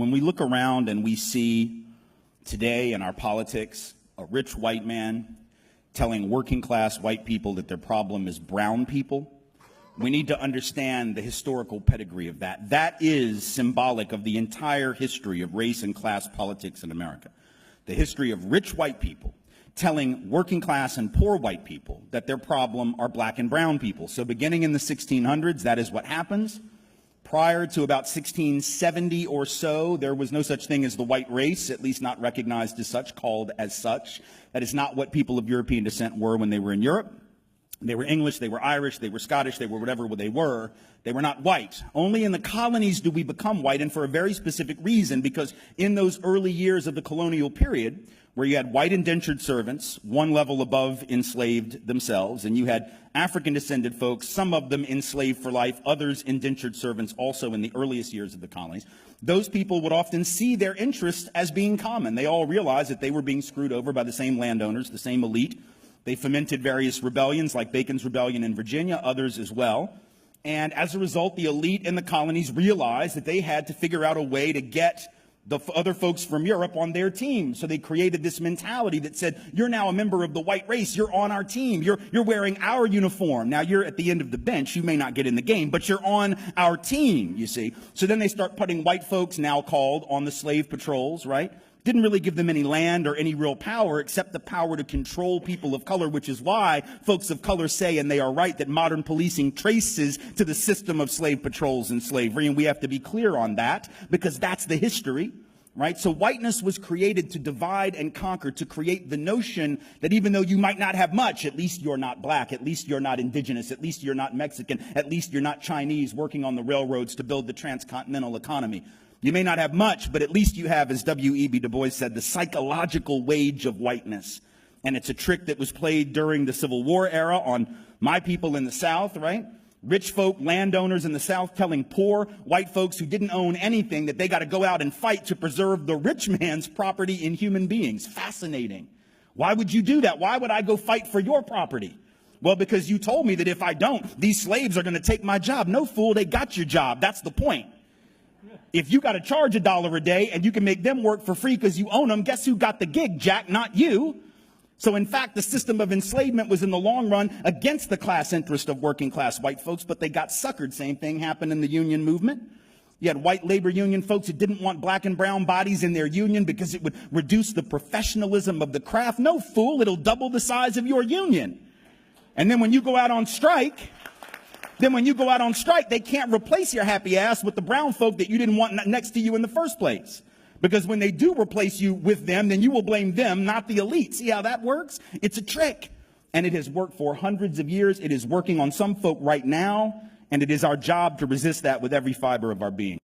when we look around and we see today in our politics a rich white man telling working class white people that their problem is brown people, we need to understand the historical pedigree of that. That is symbolic of the entire history of race and class politics in America. The history of rich white people telling working class and poor white people that their problem are black and brown people. So beginning in the 1600s, that is what happens. Prior to about 1670 or so, there was no such thing as the white race, at least not recognized as such, called as such. That is not what people of European descent were when they were in Europe. They were English, they were Irish, they were Scottish, they were whatever they were. They were not white. Only in the colonies do we become white, and for a very specific reason, because in those early years of the colonial period, where you had white indentured servants, one level above enslaved themselves, and you had African-descended folks, some of them enslaved for life, others indentured servants also in the earliest years of the colonies. Those people would often see their interests as being common. They all realized that they were being screwed over by the same landowners, the same elite. They fomented various rebellions like Bacon's Rebellion in Virginia, others as well. And as a result, the elite in the colonies realized that they had to figure out a way to get the other folks from Europe on their team. So they created this mentality that said, you're now a member of the white race. You're on our team. You're wearing our uniform. Now, you're at the end of the bench. You may not get in the game, but you're on our team, you see. So then they start putting white folks, now called, on the slave patrols, right? Didn't really give them any land or any real power except the power to control people of color, which is why folks of color say, and they are right, that modern policing traces to the system of slave patrols and slavery. And we have to be clear on that because that's the history, right? So whiteness was created to divide and conquer, to create the notion that even though you might not have much, at least you're not black, at least you're not indigenous, at least you're not Mexican, at least you're not Chinese working on the railroads to build the transcontinental economy. You may not have much, but at least you have, as W.E.B. Du Bois said, the psychological wage of whiteness. And it's a trick that was played during the Civil War era on my people in the South, right? Rich folk, landowners in the South telling poor white folks who didn't own anything that they got to go out and fight to preserve the rich man's property in human beings. Fascinating. Why would you do that? Why would I go fight for your property? Well, because you told me that if I don't, these slaves are going to take my job. No, fool, they got your job. That's the point. If you got to charge $1 a day and you can make them work for free because you own them, guess who got the gig, Jack? Not you. So in fact, the system of enslavement was in the long run against the class interest of working class white folks, but they got suckered. Same thing happened in the union movement. You had white labor union folks who didn't want black and brown bodies in their union because it would reduce the professionalism of the craft. No, fool, it'll double the size of your union. And then when you go out on strike, they can't replace your happy ass with the brown folk that you didn't want next to you in the first place. Because when they do replace you with them, then you will blame them, not the elite. See how that works? It's a trick. And it has worked for hundreds of years. It is working on some folk right now. And it is our job to resist that with every fiber of our being.